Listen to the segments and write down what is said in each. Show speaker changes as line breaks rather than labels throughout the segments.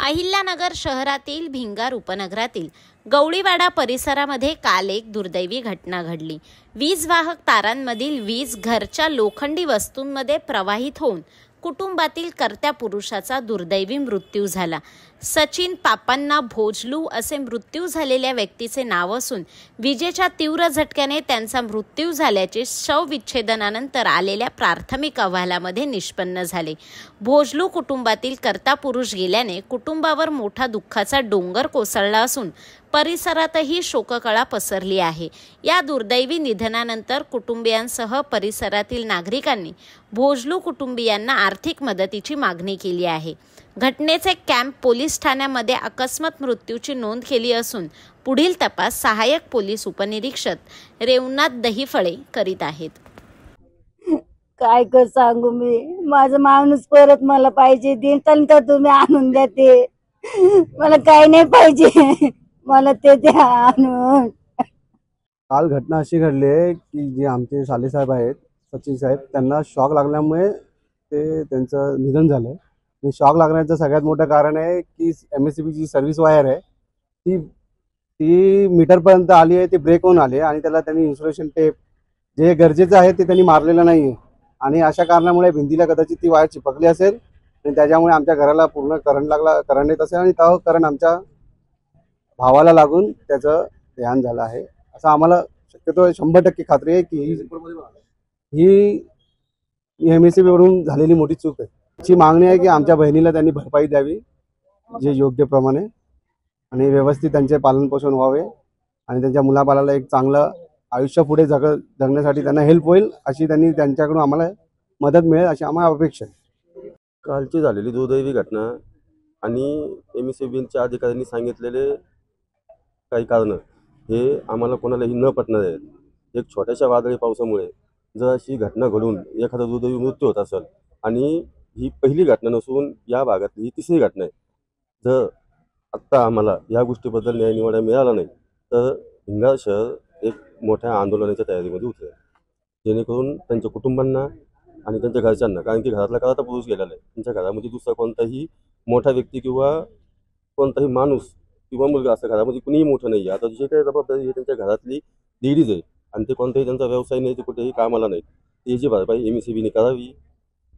अहिल्यानगर शहरातील भिंगार उपनगरातील गवळीवाडा परिसरामध्ये काल एक दुर्दैवी घटना घडली। वीज वाहक तारांमधील वीज घरच्या लोखंडी वस्तूंमध्ये प्रवाहित होऊन कुटुंबातील कर्त्या पुरुषाचा दुर्दैवी मृत्यू झाला। सचिन पापांना भोजलू असे मृत्यू झालेल्या व्यक्तीचे नाव असून विजेच्या तीव्र झटक्याने त्यांचा मृत्यू झाल्याचे शवविच्छेदनानंतर आलेल्या प्राथमिक अहवालामध्ये निष्पन्न झाले। भोजलू कुटुंबातील कर्ता पुरुष गेल्याने कुटुंबावर मोठा दुःखाचा डोंगर कोसळला असून परिसरातही शोककळा पसरली आहे। या दुर्दैवी निधनानंतर कुटुंबियांसह परिसरातील नागरिकांनी भोजलू कुटुंबियांना आर्थिक मदतीची मागणी केली आहे। घटनेचे कॅम्प पोलीस ठाण्यामध्ये अकस्मात मृत्यूची नोंद केली असून पुढील तपास सहाय्यक पोलीस उपनिरीक्षक रेवनाथ दहिफळे करीत आहेत।
काय कर सांगू मी, माझा माणूस परत मला पाहिजे, दिन तर तुम्ही आणून द्या, ते मला काय नाही पाहिजे, मला ते द्या आणून।
काल घटना अशी घडली आहे की जे आमचे साले साहेब आहेत, सचिन साहेब, त्यांना शॉक लागल्यामुळे त्यांचं निधन झालं। आणि शॉक लागण्याचं सगळ्यात मोठं कारण आहे की MSCBची सर्व्हिस वायर आहे ती मीटरपर्यंत आली आहे, ती ब्रेक होऊन आली आणि त्याला त्यांनी इन्सुलेशन टेप जे गरजेचं आहे ते त्यांनी मारलेलं नाही आहे आणि अशा कारणामुळे भिंतीला कदाचित ती वायर चिपकली असेल आणि त्याच्यामुळे आमच्या घराला पूर्ण करंट येत असेल आणि तो करंट आमच्या भावाला लागून त्याचं ध्यान झालं आहे, असं आम्हाला शक्यतो 100% खात्री आहे की ही MSCB वरून झालेली मोठी चूक आहे। अशी मागणी आहे की आमच्या बहिणीला त्यांनी भरपाई द्यावी जे योग्य प्रमाणे आणि व्यवस्थित त्यांचे पालनपोषण व्हावे आणि त्यांच्या मुलाबाळाला एक चांगलं आयुष्य पुढे जगण्यासाठी त्यांना हेल्प होईल अशी त्यांच्याकडून आम्हाला मदत मिळेल अशी आम्हाला अपेक्षा आहे।
कालची झालेली दुर्दैवी घटना आणि MSCBच्या अधिकाऱ्यांनी सांगितलेले काही कारणं हे आम्हाला कोणालाही न पटणार आहेत। एक छोट्याशा वादळी पावसामुळे जर अशी घटना घडून एखादा दुर्दैवी मृत्यू होत असेल आणि ही पहिली घटना नसून या भागातली ही तिसरी घटना आहे। जर आत्ता आम्हाला या गोष्टीबद्दल न्याय निवाडा मिळाला नाही तर भिंगार शहर एक मोठ्या आंदोलनाच्या तयारीमध्ये उतरेल, जेणेकरून त्यांच्या कुटुंबांना आणि त्यांच्या घरच्यांना, कारण की घरातला करता पुरुष गेलेला आहे, त्यांच्या घरामध्ये दुसरा कोणताही मोठा व्यक्ती किंवा कोणताही माणूस किंवा मुलगा असं घरामध्ये कुणीही मोठं नाही आहे। आता जे काही जबाबदारी आहे त्यांच्या घरातली लेडीज आहे आणि ते कोणताही त्यांचा व्यवसाय नाही, ते कुठेही कामाला नाही, याची भरपाई MSCBने करावी,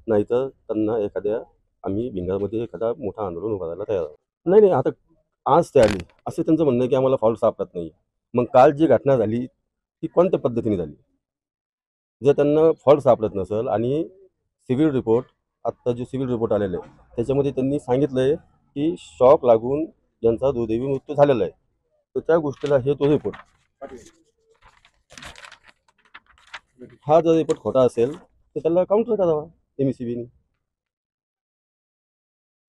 नाहीतर त्यांना आम्ही भिंगारमध्ये एखादा मोठा आंदोलन उभारायला तयार आहोत। नाही, आता आज ते आली असे त्यांचं म्हणणं आहे की आम्हाला फॉल्ट सापडत नाही। मग काल जी घटना झाली ती कोणत्या पद्धतीने झाली? जर त्यांना फॉल्ट सापडत नसेल आणि सिव्हिल रिपोर्ट, आत्ता जो सिव्हिल रिपोर्ट आलेला आहे त्याच्यामध्ये त्यांनी सांगितलं आहे की शॉक लागून यांचा दुर्दैवी मृत्यू झालेला आहे, तर त्या गोष्टीला हे तो रिपोर्ट, हा जर रिपोर्ट खोटा असेल तर त्याला काउंटर करावा MSCBने।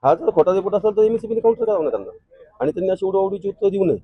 हा जर खोटा रिपोर्ट असेल तर MSCBने काउंटर करावा ना त्यांना, आणि त्यांनी अशी उडवाउडीची उत्तर देऊ नये।